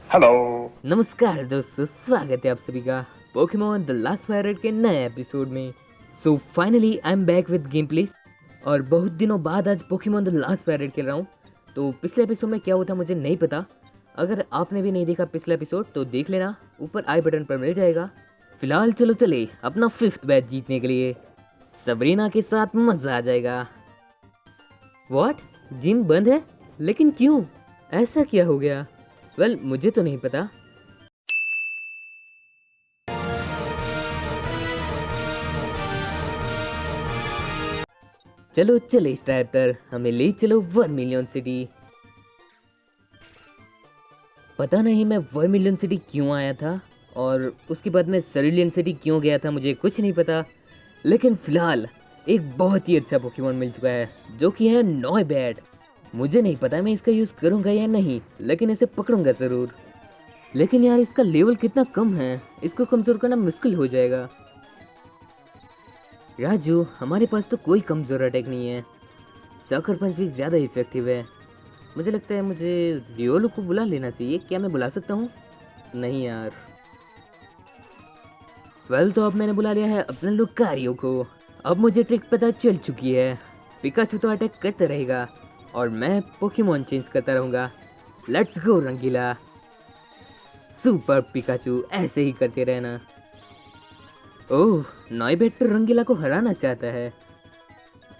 Hello. नमस्कार दोस्तों, स्वागत है आप सभी का पोकेमॉन द लास्ट फायर के नए एपिसोड में। So finally I am back with game please. और बहुत दिनों बाद आज पोकेमॉन द लास्ट फायर खेल रहा हूँ। तो पिछले एपिसोड में क्या हुआ था मुझे नहीं पता। अगर आपने भी नहीं देखा पिछला एपिसोड तो देख लेना, ऊपर आई बटन पर मिल जाएगा। फिलहाल चलो चले अपना 5th बैच जीतने के लिए। सबरीना के साथ मजा आ जाएगा। व्हाट, जिम बंद है? लेकिन क्यों? ऐसा क्या हो गया? वेल मुझे तो नहीं पता। चलो चले स्टार्टर, हमें ले चलो वर्मिलियन सिटी। पता नहीं मैं वर्मिलियन सिटी क्यों आया था और उसके बाद मैं सेरुलियन सिटी क्यों गया था, मुझे कुछ नहीं पता। लेकिन फिलहाल एक बहुत ही अच्छा पोकेमॉन मिल चुका है जो कि है नॉयबैट। मुझे नहीं पता मैं इसका यूज़ करूंगा या नहीं, लेकिन इसे पकड़ूंगा ज़रूर। लेकिन यार इसका लेवल कितना कम है, इसको कमज़ोर करना मुश्किल हो जाएगा। राजू, हमारे पास तो कोई कमज़ोर अटैक नहीं है। सकर पंच भी ज़्यादा इफेक्टिव है। मुझे लगता है मुझे रियोलो को बुला लेना चाहिए। क्या मैं बुला सकता हूँ? नहीं यार। वेल तो अब मैंने बुला लिया है अपने लुकारियो को। अब मुझे ट्रिक पता चल चुकी है। पिकाचू तो अटैक करता रहेगा और मैं पोकेमॉन चेंज करता रहूँगा। Let's go Rangeela. Super Pikachu, ऐसे ही करते रहना। ओह, नॉयबैट तो रंगीला को हराना चाहता है।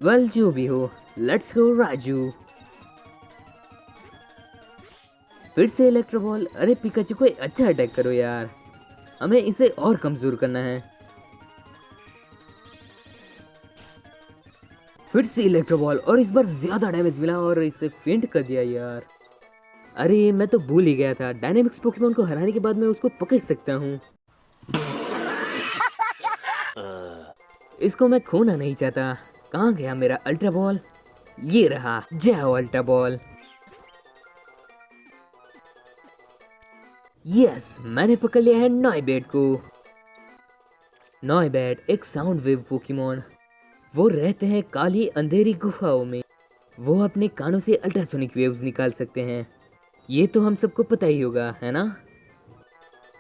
वेल जो भी हो, लेट्स गो राजू। फिर से इलेक्ट्रो बॉल। अरे पिकाचू को अच्छा अटैक करो यार, हमें इसे और कमजोर करना है। फिर से इलेक्ट्रो बॉल और इस बार ज्यादा डैमेज मिला और इसे फेंट कर दिया यार। अरे मैं तो भूल ही गया था, डायनेमिक्स पोकेमॉन को हराने के बाद मैं उसको पकड़ सकता हूँ। इसको मैं खोना नहीं चाहता। कहाँ गया मेरा अल्ट्रा बॉल? ये रहा, जाओ अल्ट्रा बॉल। यस, मैंने पकड़ लिया है नॉयबैट को। नॉयबैट एक साउंड वेव पोकेमॉन। वो रहते हैं काली अंधेरी गुफाओं में। वो अपने कानों से अल्ट्रासोनिक वेव्स निकाल सकते हैं। ये तो हम सबको पता ही होगा, है ना?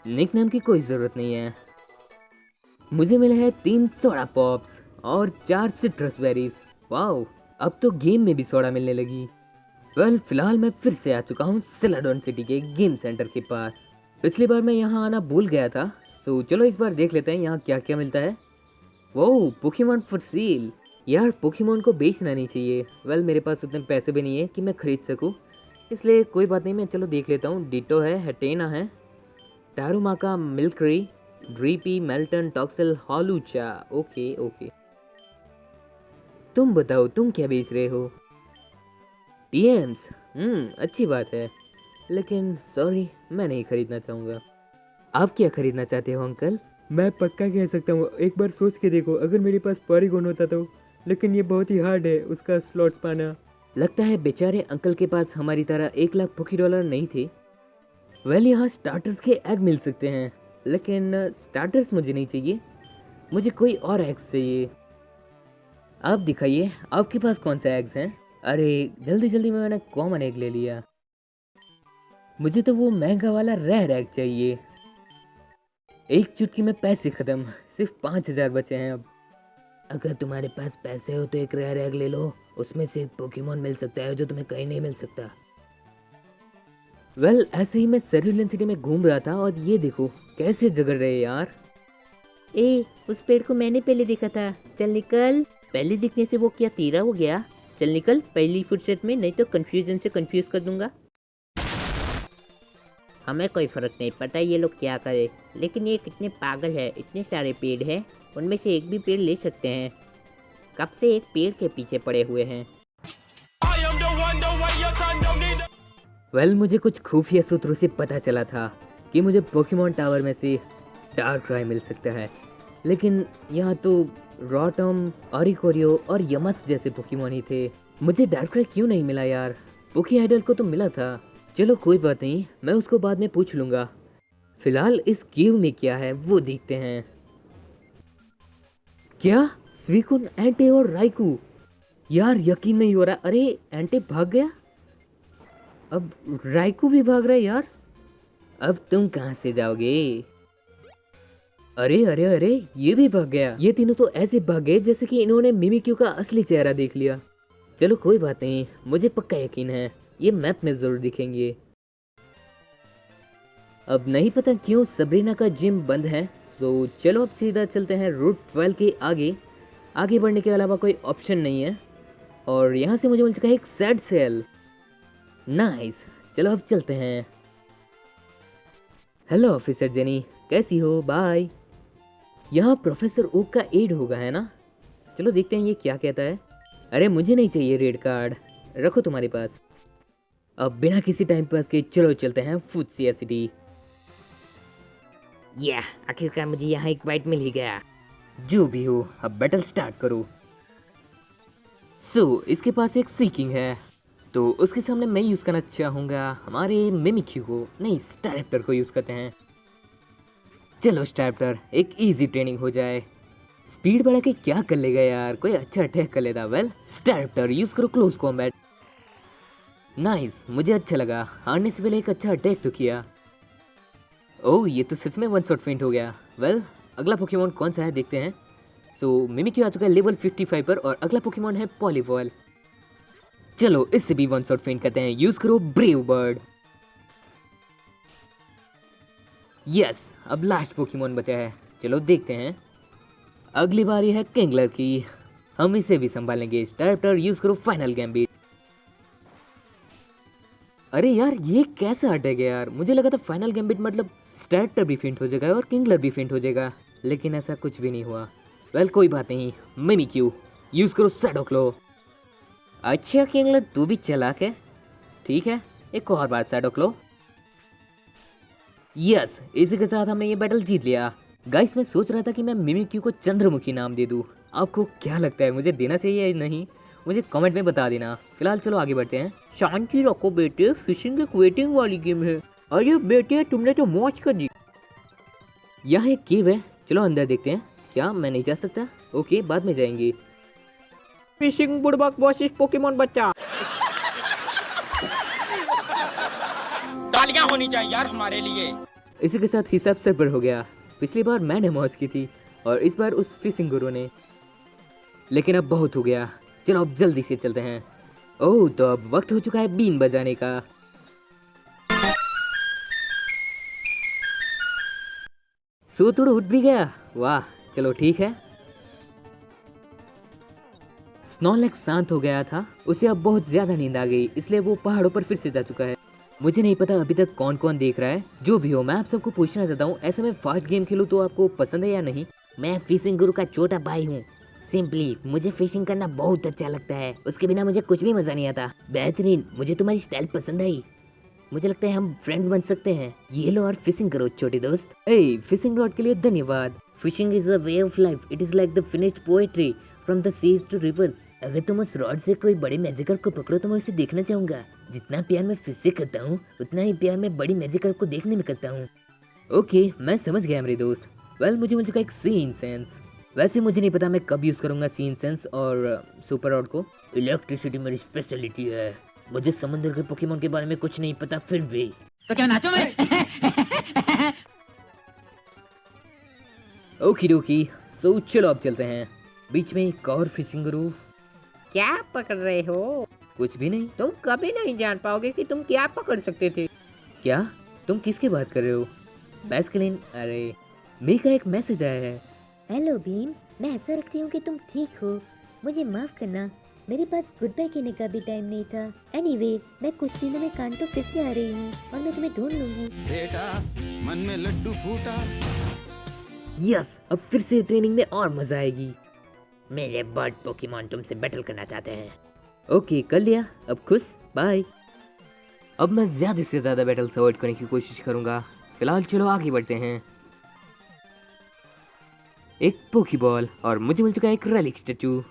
निकनेम की कोई जरूरत नहीं है। मुझे मिले हैं 3 सोडा पॉप्स और 4 सिट्रस बेरीज। वाओ, अब तो गेम में भी सोडा मिलने लगी। वेल फिलहाल मैं फिर से आ चुका हूँ सेलाडोन सिटी के गेम सेंटर के पास। पिछली बार मैं यहाँ आना भूल गया था, सो चलो इस बार देख लेते हैं यहाँ क्या क्या मिलता है। वो पोकेमॉन फॉर सेल। यार पोकेमॉन को बेचना नहीं चाहिए। वेल मेरे पास उतने पैसे भी नहीं है कि मैं खरीद सकूँ, इसलिए कोई बात नहीं, मैं चलो देख लेता हूँ। डिटो है, हेटेना है, टारुमाका, मिल्क्री, ड्रीपी, मेल्टन, टॉक्सल, हॉलूचा। ओके ओके, तुम बताओ तुम क्या बेच रहे हो? टीएम्स। अच्छी बात है, लेकिन सॉरी मैं नहीं खरीदना चाहूँगा। आप क्या खरीदना चाहते हो अंकल? मैं पक्का कह सकता हूँ, एक बार सोच के देखो, अगर मेरे पास पॉलीगोन होता तो। लेकिन ये बहुत ही हार्ड है उसका स्लॉट्स पाना। लगता है बेचारे अंकल के पास हमारी तरह 1 लाख $1 नहीं थे। वेल यहाँ स्टार्टर्स के एग मिल सकते हैं, लेकिन स्टार्टर्स मुझे नहीं चाहिए, मुझे कोई और एग्स चाहिए। आप दिखाइए आपके पास कौन सा एग्स हैं? अरे जल्दी जल्दी में मैंने कॉमन एग ले लिया। मुझे तो वो महंगा वाला रेयर एग चाहिए। एक चुटकी में पैसे खत्म, सिर्फ 5,000 बचे हैं अब। अगर तुम्हारे पास पैसे हो तो एक रेयर एग ले लो, उसमें से एक पोकेमॉन मिल सकता है जो तुम्हें कहीं नहीं मिल सकता। वेल ऐसे ही मैं सेरुलियन सिटी में घूम रहा था और ये देखो कैसे जगड़ रहे यार। ए, उस पेड़ को मैंने पहले देखा था, चल निकल। पहले दिखने से वो क्या तेरा हो गया? चल निकल पहली फुर्सत में, नहीं तो कंफ्यूजन से कंफ्यूज कर दूंगा। हमें कोई फर्क नहीं पड़ता ये लोग क्या करे, लेकिन ये कितने पागल है। इतने सारे पेड़ हैं, उनमें से एक भी पेड़ ले सकते हैं। कब से एक पेड़ के पीछे पड़े हुए हैं। वेल मुझे कुछ खुफिया सूत्रों से पता चला था कि मुझे पोकेमॉन टावर में से डार्कराय मिल सकता है, लेकिन यहाँ तो रॉटम, ऑरिकोरियो और यमस जैसे पोकेमॉन ही थे। मुझे डार्कराय क्यों नहीं मिला यार? पोके आइडल को तो मिला था। चलो कोई बात नहीं, मैं उसको बाद में पूछ लूंगा। फिलहाल इस केव में क्या है वो देखते हैं। क्या स्वीकुन, एंटे और राइकू? यार यकीन नहीं हो रहा। अरे एंटे भाग गया, अब राइकू भी भाग रहा है यार। अब तुम कहाँ से जाओगे? अरे अरे अरे, ये भी भाग गया। ये तीनों तो ऐसे भाग गए जैसे कि इन्होंने मिमिक्यू का असली चेहरा देख लिया। चलो कोई बात नहीं, मुझे पक्का यकीन है ये मैप में जरूर दिखेंगे। अब नहीं पता क्यों सबरीना का जिम बंद है, तो चलो अब सीधा चलते हैं रूट 12 के आगे। आगे बढ़ने के अलावा कोई ऑप्शन नहीं है। और यहाँ से मुझे मिल चुका है एक सैड सेल। नाइस, चलो अब चलते हैं। हेलो ऑफिसर जेनी, कैसी हो? बाय। यहाँ प्रोफेसर ओक का एड होगा, है ना? चलो देखते हैं ये क्या कहता है। अरे मुझे नहीं चाहिए रेड कार्ड, रखो तुम्हारे पास। अब बिना किसी टाइम पास के चलो चलते हैं फूडसिया सिटी। या आखिरकार मुझे यहाँ एक बाइट मिल ही गया। जो भी हो, अब बैटल स्टार्ट करो। इसके पास एक सीकिंग है, तो उसके सामने मैं यूज़ करना चाहूँगा हमारे मिमिक्यू को, नहीं स्टैप्टर को यूज़ करते हैं। चलो स्टैप्टर, एक इजी ट्रेनिंग हो जाए। स्पीड बढ़ा के क्या कर लेगा यार, कोई अच्छा अटैक कर लेता। वेल स्टैप्टर यूज़ करो क्लोज कॉम्बैट। नाइस, मुझे अच्छा लगा, हारने से पहले एक अच्छा अटैक तो किया। ओह ये तो सच में वन शॉट फेंट हो गया। वेल अगला पोकेमॉन कौन सा है देखते हैं। मिमिक्यू आ चुका है लेवल 55 पर और अगला पोकेमॉन है पॉलीबॉल। चलो इससे भी वन शॉट फेंट करते हैं, यूज करो ब्रेव बर्ड। यस, अब लास्ट पोकेमॉन बचा है, चलो देखते हैं। अगली बारी है किंगलर की, हम इसे भी संभालेंगे। स्टार्टर यूज करो फाइनल गैम्बिट। अरे यार ये कैसा अटैक है यार, मुझे लगा था फाइनल गैम्बिट मतलब स्टार्टर भी फेंट हो जाएगा और किंगलर भी फेंट हो जाएगा, लेकिन ऐसा कुछ भी नहीं हुआ। वेल कोई बात नहीं, मिमिक्यू यूज करो शैडो क्लो। अच्छा किंगलर तू भी चालाक है, ठीक है एक और बार शैडो क्लो। यस, इसी के साथ हमने ये बैटल जीत लिया। गाइस मैं सोच रहा था कि मैं मिमिक्यू को चंद्रमुखी नाम दे दूं, आपको क्या लगता है मुझे देना चाहिए या नहीं, मुझे कमेंट में बता देना। फिलहाल चलो आगे बढ़ते हैं। शांति रखो बेटे, फिशिंग एक वेटिंग वाली गेम है। अरे बेटे तुमने तो मौज कर दी। यहाँ एक केव है, चलो अंदर देखते हैं। क्या मैं नहीं जा सकता? ओके बाद में जाएंगे। फिशिंग बुड़बक वर्सेस पोकेमॉन बच्चा। तालियां होनी चाहिए यार हमारे लिए। इसी के साथ हिसाब सरबर हो गया। पिछली बार मैंने मौज की थी और इस बार उस फिशिंग गुरु ने, लेकिन अब बहुत हो गया। चलो अब जल्दी से चलते हैं। ओह तो अब वक्त हो चुका है बीन बजाने का। सूतुड़ उठ भी गया, वाह चलो ठीक है। स्नॉलेक्स शांत हो गया था, उसे अब बहुत ज्यादा नींद आ गई, इसलिए वो पहाड़ों पर फिर से जा चुका है। मुझे नहीं पता अभी तक कौन कौन देख रहा है, जो भी हो मैं आप सबको पूछना चाहता हूँ, ऐसे में फास्ट गेम खेलूं तो आपको पसंद है या नहीं? मैं फिशिंग गुरु का छोटा भाई हूँ। सिंपली मुझे फिशिंग करना बहुत अच्छा लगता है, उसके बिना मुझे कुछ भी मजा नहीं आता। बेहतरीन, मुझे तुम्हारी स्टाइल पसंद आई, मुझे लगता है हम फ्रेंड बन सकते हैं। ये लो और फिशिंग करो छोटे दोस्त। ए फिशिंग रॉड के लिए धन्यवाद। Fishing is a way of life, it is like the finished poetry from the seas to rivers. अगर तुम उस रॉड से कोई बड़े मैजिकर को पकड़ो तो मैं उसे देखना चाहूंगा। जितना प्यार मैं फिश से करता हूँ उतना ही प्यार मैं बड़ी मैजिकर को देखने में करता हूँ। ओके मैं समझ गया मेरे दोस्त। वेल मुझे मिल चुका एक सीन सेंस। वैसे मुझे नहीं पता मैं कब यूज करूंगा सीन सेंस और सुपर रॉड को। इलेक्ट्रिसिटी मेरी स्पेशलिटी है, मुझे समुद्र के पोकेमॉन के बारे में कुछ नहीं पता फिर भी। तो क्या नाचो मैं? ओकी डोकी, सो चलो अब चलते हैं। बीच में एक और फिशिंग गुरु। क्या पकड़ रहे हो? कुछ भी नहीं। तुम कभी नहीं जान पाओगे कि तुम क्या पकड़ सकते थे। क्या? तुम किसकी बात कर रहे हो? बैस्कलिन, अरे मेरे का एक मैसेज आया है। हेलो भीम, मैं ऐसा रखती हूँ कि तुम ठीक हो, मुझे माफ करना, मेरे पास गुड बाय कहने का भी टाइम नहीं था। एनीवे, मैं कुछ दिनों में कांटो फिर से आ रही हूँ और मैं तुम्हें ढूंढ लूंगी। बेटा मन में लड्डू फूटा। यस, अब फिर से ट्रेनिंग में और मजा आएगी। मेरे बर्ड पोकेमॉन तुमसे बैटल करना चाहते हैं। ओके कर लिया, अब खुश, बाय। अब मैं ज्यादा से ज्यादा बैटल से अवॉइड करने की कोशिश करूंगा। फिलहाल चलो आगे बढ़ते हैं। एक पोकीबॉल और मुझे मिल चुका है एक रेलिक स्टैचू।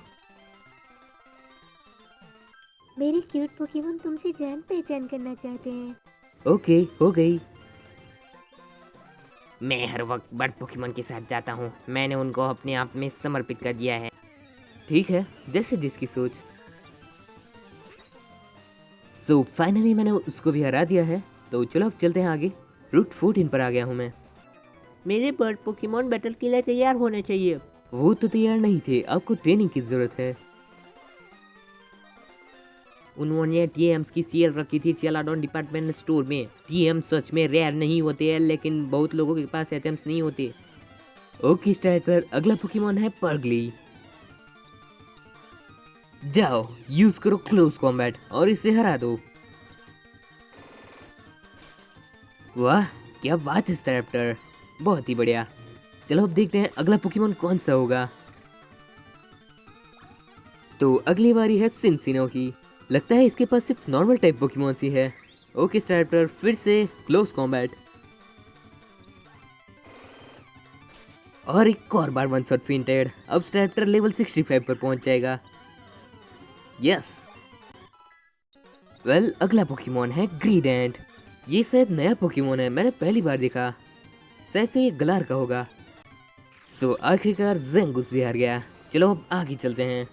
मेरे क्यूट पोकेमॉन तुमसे जान पहचान करना चाहते हैं। ओके हो गई। मैं हर वक्त बर्ड पोकेमॉन के साथ जाता हूँ, मैंने उनको अपने आप में समर्पित कर दिया है। ठीक है, जैसे जिसकी सोच। फाइनली मैंने उसको भी हरा दिया है, तो चलो अब चलते हैं आगे। रूट 14 पर आ गया हूँ मैं। मेरे बर्ड पोकेमोन बैटल के लिए तैयार होने चाहिए। वो तो तैयार नहीं थे, आपको ट्रेनिंग की जरूरत है। उन्होंने टीएम्स की सेल रखी थी चेलाडॉन डिपार्टमेंट स्टोर में। टीएम सच में रेयर नहीं होते हैं, लेकिन बहुत लोगों के पास एचएम्स नहीं होते। ओके स्टार्टर, अगला पोकेमोन है पर्गली। जाओ यूज करो क्लोज कॉम्बैट और इसे हरा दो। वाह क्या बात है स्टार्टर, बहुत ही बढ़िया। चलो अब देखते हैं अगला पोकेमोन कौन सा होगा। तो अगली बारी है सिनसिनो की। लगता है इसके पास सिर्फ नॉर्मल टाइप पोकेमोन ही है। ओके स्टार्टर, फिर से क्लोज कॉम्बैट और एक और बार वन शॉट फेंटेड। अब स्टार्टर लेवल 65 पर पहुंच जाएगा। यस। वेल अगला पोकेमोन है ग्रीडेंट। ये शायद नया पोकेमोन है, मैंने पहली बार देखा। शायद से ये गलार का होगा। सो आखिरकार जेंगुस भी हार गया। चलो अब आगे चलते हैं।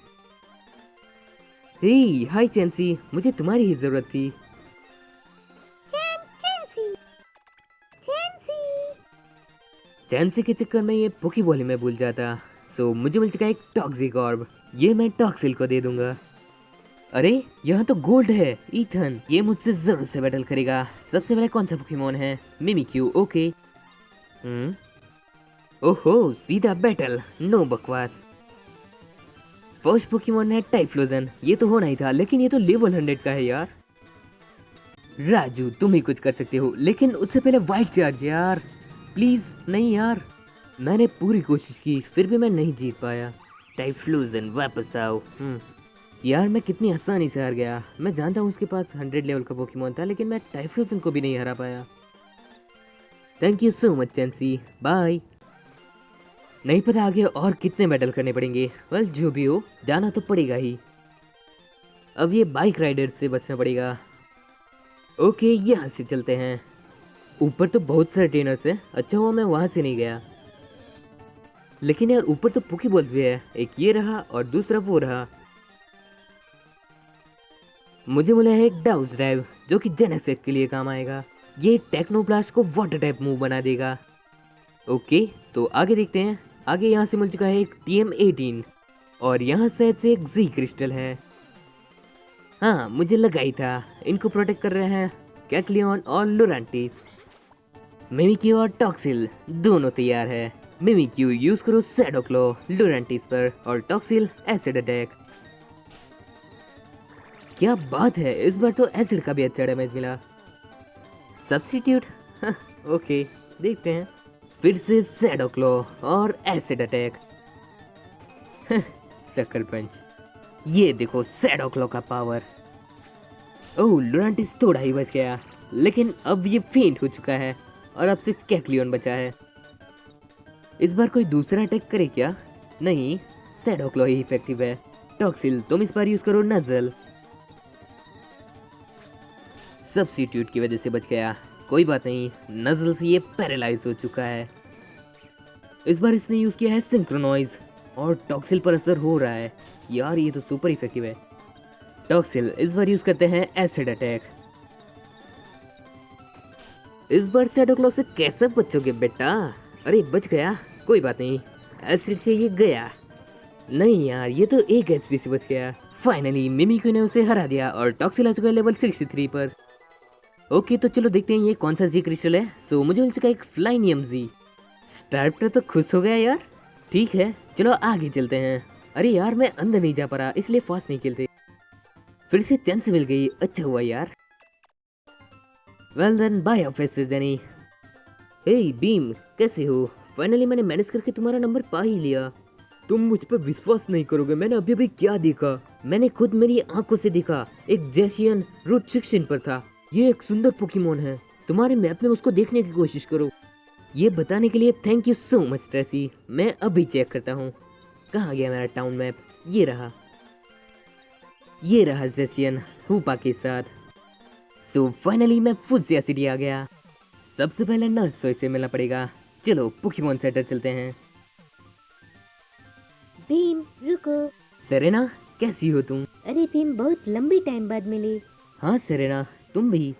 हे हाय चैंसी, मुझे तुम्हारी ही जरूरत थी। चैंसी के चक्कर में ये पोकेबॉल ही मैं भूल जाता। सो मुझे मिल चुका है एक टॉक्सिक ऑर्ब। ये मैं टॉक्सिल को दे दूंगा। अरे यहाँ तो गोल्ड है। ईथन ये मुझसे जरूर से बैटल करेगा। सबसे पहले कौन सा पोकेमोन है? मिमिक्यू। ओके। ओहो सीधा बैटल, नो बकवास। फर्स्ट पोकेमोन है टाइफ्लोजन। ये तो होना ही था, लेकिन ये तो लेवल 100 का है यार। राजू तुम ही कुछ कर सकते हो, लेकिन उससे पहले वाइल्ड चार्ज यार, प्लीज। नहीं यार, मैंने पूरी कोशिश की फिर भी मैं नहीं जीत पाया। टाइफ्लोजन वापस आओ। यार मैं कितनी आसानी से हार गया। मैं जानता हूँ उसके पास 100 लेवल का पोकेमोन था, लेकिन मैं टाइफ्लोजन को भी नहीं हरा पाया। Thank you so much Chansey, bye. नहीं पता आगे और कितने बैटल करने पड़ेंगे। वेल जो भी हो, जाना तो पड़ेगा ही। अब ये बाइक राइडर से बचना पड़ेगा। ओके यहाँ से चलते हैं। ऊपर तो बहुत सारे ट्रेनर्स हैं। अच्छा हुआ मैं वहां से नहीं गया। लेकिन यार ऊपर तो पोकेबॉल्स भी है। एक ये रहा और दूसरा वो रहा। मुझे मिला है एक डाउस ड्राइव, जो कि जेनेक्स के लिए काम आएगा। ये टेक्नोब्लास्ट को वाटर टाइप मूव बना देगा। ओके तो आगे देखते हैं। आगे यहाँ से मिल चुका है एक TM18 और यहाँ शायद से एक जी क्रिस्टल है। हाँ मुझे लगा ही था। इनको प्रोटेक्ट कर रहे हैं कैक्लियन और लुरांटिस। मिमिक्यू और टॉक्सिल दोनों तैयार है। मिमिक्यू यूज करो शैडो क्लॉ लुरांटिस पर और टॉक्सिल एसिड अटैक। क्या बात है, इस बार तो एसिड का भी अच्छा डैमेज मिला। सब्स्टिट्यूट ओके देखते हैं। फिर से शैडो क्लॉ और एसिड अटैक। सकर पंच। ये देखो शैडो क्लॉ का पावर। ओह लुरांटिस थोड़ा ही बच गया, लेकिन अब ये फेंट हो चुका है और अब सिर्फ कैक्लियन बचा है। इस बार कोई दूसरा अटैक करे क्या? नहीं, शैडो क्लॉ ही इफेक्टिव है। टॉक्सिल तुम इस बार यूज करो नजल। सब्स्टिट्यूट की वजह से बच गया, कोई बात नहीं। नजल से ये पैरालाइज हो चुका है। इस बार इसने यूज किया है सिंक्रोनॉइज और टॉक्सिल पर असर हो रहा है। यार ये तो सुपर इफेक्टिव है। टॉक्सिल इस बार यूज करते हैं एसिड अटैक। इस बार शैडो क्लॉ से कैसे बचोगे बेटा? अरे बच गया, कोई बात नहीं। एसिड से ये गया। नहीं यार, ये तो एक एचपी से बच गया। फाइनली मिमिक्यू ने उसे हरा दिया और टॉक्सिल आ चुका है लेवल 63 पर। ओके तो चलो देखते हैं ये कौन सा जी क्रिस्टल है। सो मुझे मिल चुका एक फ्लाइनियम जी। स्टार्टर तो खुश हो गया यार। ठीक है चलो आगे चलते हैं। अरे यार मैं अंदर नहीं जा पा रहा, इसलिए फास्ट नहीं खेलते। फिर से चांस मिल गई, अच्छा हुआ यार। Well then bye officer Jenny. Hey Bheem कैसे हो? फाइनली मैंने मैनेज करके तुम्हारा नंबर पा ही लिया। तुम मुझ पर विश्वास नहीं करोगे, मैंने अभी अभी क्या देखा। मैंने खुद मेरी आंखों से देखा। एक जैसियन रूट 16 पर था। ये एक सुंदर पोकेमोन है। तुम्हारे मैप में उसको देखने की कोशिश करो। ये बताने के लिए thank you so much Tracy. मैं अभी चेक करता हूँ कहाँ गया मेरा टाउन मैप। ये रहा जैसियन हुपा के साथ। सो फाइनली मैं फुल से सिटी आ गया। सबसे पहले नर्सोई से मिलना पड़ेगा। चलो पोकेमोन सेंटर चलते हैं। भीम रुको। सेरेना कैसी हो तुम? अरे भीम बहुत लंबी टाइम बाद मिले। हाँ सेरेना तुम भी?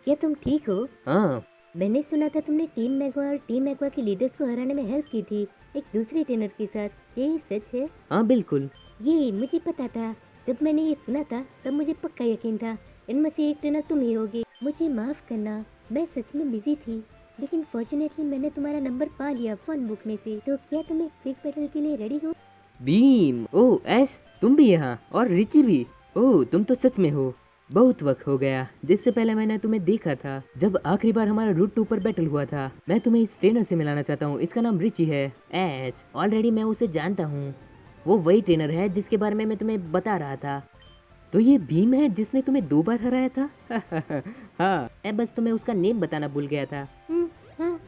क्या तुम ठीक हो? हाँ मैंने सुना था तुमने टीम मैगवा और टीम मैगवा के लीडर्स को हराने में हेल्प की थी एक दूसरे ट्रेनर के साथ, ये सच है? हाँ बिल्कुल। ये मुझे पता था। जब मैंने ये सुना था तब मुझे पक्का यकीन था इनमें से एक ट्रेनर तुम ही होगे। मुझे माफ करना, मैं सच में बिजी थी, लेकिन फॉर्चुनेटली मैंने तुम्हारा नंबर पा लिया फोन बुक में से। तो क्या तुम एक क्विक बैटल के लिए रेडी हो? बीम, ओ ऐश, तुम भी यहाँ, और रिची भी। ओ तुम तो सच में हो। बहुत वक्त हो गया जिससे पहले मैंने तुम्हें देखा था, जब आखिरी बार हमारा रूट 2 पर बैटल हुआ था। मैं तुम्हें इस ट्रेनर से मिलाना चाहता हूँ, इसका नाम रिची है। ऐश, ऑलरेडी मैं उसे जानता हूँ, वो वही ट्रेनर है जिसके बारे में मैं तुम्हें बता रहा था। तो ये भीम है जिसने तुम्हें 2 बार हराया था। हाँ, मैं बस तुम्हें उसका नेम बताना भूल गया था। हाँ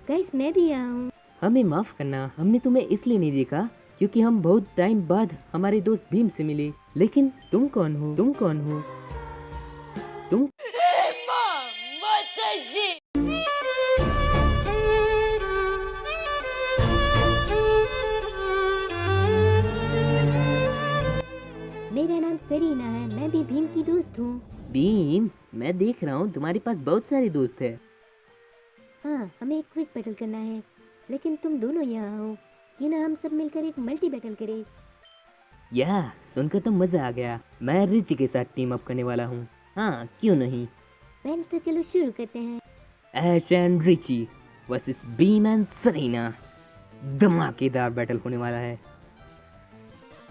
गाइस, मैं भी यहाँ हूँ। हमें माफ करना, हमने तुम्हें इसलिए नहीं देखा क्योंकि हम बहुत टाइम बाद हमारे दोस्त भीम से मिले। लेकिन तुम कौन हो? तुम कौन हो? तुम मेरा नाम सरीना है, मैं भी भीम की दोस्त हूँ। भीम, मैं देख रहा हूँ तुम्हारे पास बहुत सारे दोस्त हैं। हाँ, हमें एक क्विक बैटल करना है, लेकिन तुम दोनों यहाँ हो, क्यों ना हम सब मिलकर एक मल्टी बैटल करें? या सुनकर तो मजा आ गया। मैं रिची के साथ टीम अप करने वाला हूँ। हाँ, क्यों नहीं। पहले तो चलो शुरू करते हैं। Ash and Richie versus Bheem and Serena. धमाकेदार बैटल होने वाला है।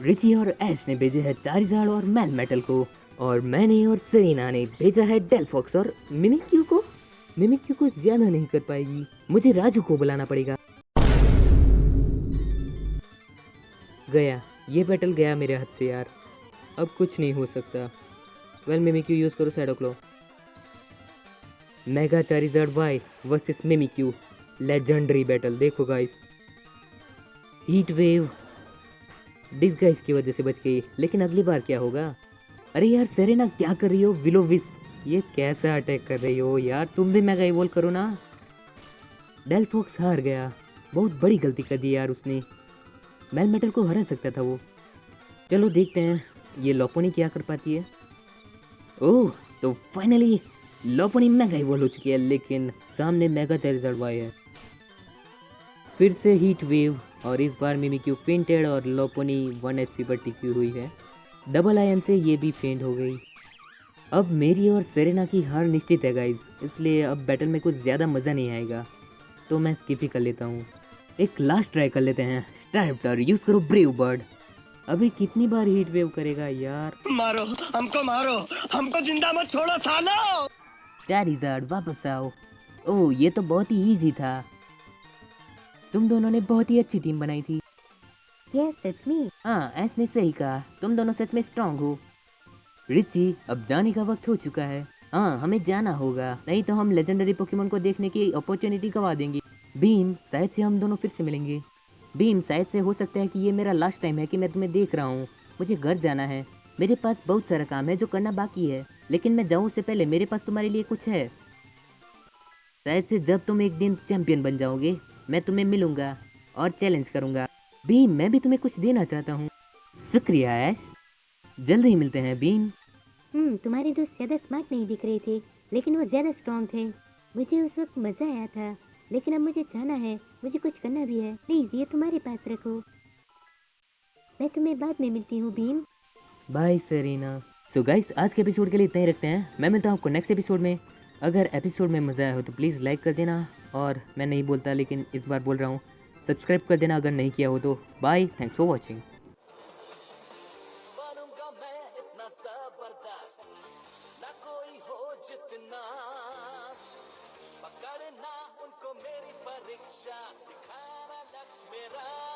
रिची और ऐश ने भेजे है चारिज़ार्ड और मेल मेटल को, और मैंने और सरीना ने भेजा है डेलफॉक्स और मिमिक्यू को। मिमिक्यू को ज्यादा नहीं कर पाएगी, मुझे राजू को बुलाना पड़ेगा। गया, ये बैटल गया मेरे हाथ से यार, अब कुछ नहीं हो सकता। वेल मिमिक्यू यूज करो shadow claw. Mega Charizard Y versus Mimikyu, legendary battle. देखो गाइस, हीट वेव डिस्गाइज की वजह से बच गई, लेकिन अगली बार क्या होगा? अरे यार सेरेना क्या कर रही हो? विलो विस्प, ये कैसा अटैक कर रही हो यार? तुम भी मेगा इवॉल्व करो ना। डेलफॉक्स हार गया, बहुत बड़ी गलती कर दी यार उसने। मेल मेटल को हरा सकता था वो। चलो देखते हैं ये लोपोनी क्या कर पाती है। ओह, तो फाइनली लोपोनी मेगा इवॉल्व हो चुकी है, लेकिन सामने मेगा चारिज़ार्ड वाई है। फिर से हीट वेव, और इस बार मिमिक्यू फेंटेड और लोपोनी 1 HP पर टिकी हुई है। डबल आयन से ये भी फेंट हो गई। अब मेरी और सेरेना की हार निश्चित है गाइज, इसलिए अब बैटल में कुछ ज़्यादा मज़ा नहीं आएगा, तो मैं स्किप ही कर लेता हूँ। एक लास्ट ट्राई कर लेते हैं। स्ट्रैप्टर यूज़ करो ब्रेव बर्ड। अभी कितनी बार हीट वेव करेगा यार? मारो मारो, हमको जिंदा मत छोड़ो सालो। चारिज़ार्ड वापस आओ। ओह, ये तो बहुत ही इजी था। तुम दोनों ने बहुत ही अच्छी टीम बनाई थी। क्या सच में? हाँ, ऐसने सही कहा, तुम दोनों सच में स्ट्रांग हो। रिची, अब जाने का वक्त हो चुका है। हाँ, हमें जाना होगा, नहीं तो हम लेजेंडरी पोकेमोन को देखने की अपॉर्चुनिटी गवा देंगे। भीम, शायद से हम दोनों फिर से मिलेंगे। भीम, शायद से हो सकता है कि ये मेरा लास्ट टाइम है कि मैं तुम्हें देख रहा हूँ। मुझे घर जाना है, मेरे पास बहुत सारा काम है जो करना बाकी है, लेकिन मैं जाऊँ उससे पहले मेरे पास तुम्हारे लिए कुछ है। शायद से जब तुम एक दिन चैंपियन बन जाओगे, मैं तुम्हें मिलूंगा और चैलेंज करूंगा। भीम, मैं भी तुम्हें कुछ देना चाहता हूँ। शुक्रिया ऐश, जल्द ही मिलते हैं भीम। तुम्हारे दोस्त ज्यादा स्मार्ट नहीं दिख रहे थे, लेकिन वो ज्यादा स्ट्रांग थे। मुझे उस वक्त मजा आया था, लेकिन अब मुझे जाना है, मुझे कुछ करना भी है। प्लीज ये तुम्हारे पास रखो, मैं तुम्हें बाद में मिलती हूँ Bheem. Bye Serena. So guys, आज के एपिसोड के लिए इतना ही रखते हैं। मैं मिलता हूँ आपको नेक्स्ट एपिसोड में। अगर एपिसोड में मज़ा आया हो तो प्लीज़ लाइक कर देना, और मैं नहीं बोलता लेकिन इस बार बोल रहा हूँ, सब्सक्राइब कर देना अगर नहीं किया हो तो। Bye, thanks for watching. बनूंगा मैं इतना जबरदस्त, ना कोई हो जितना, पकड़ना उनको मेरी परीक्षा, दिखाना लक्ष्य मेरा।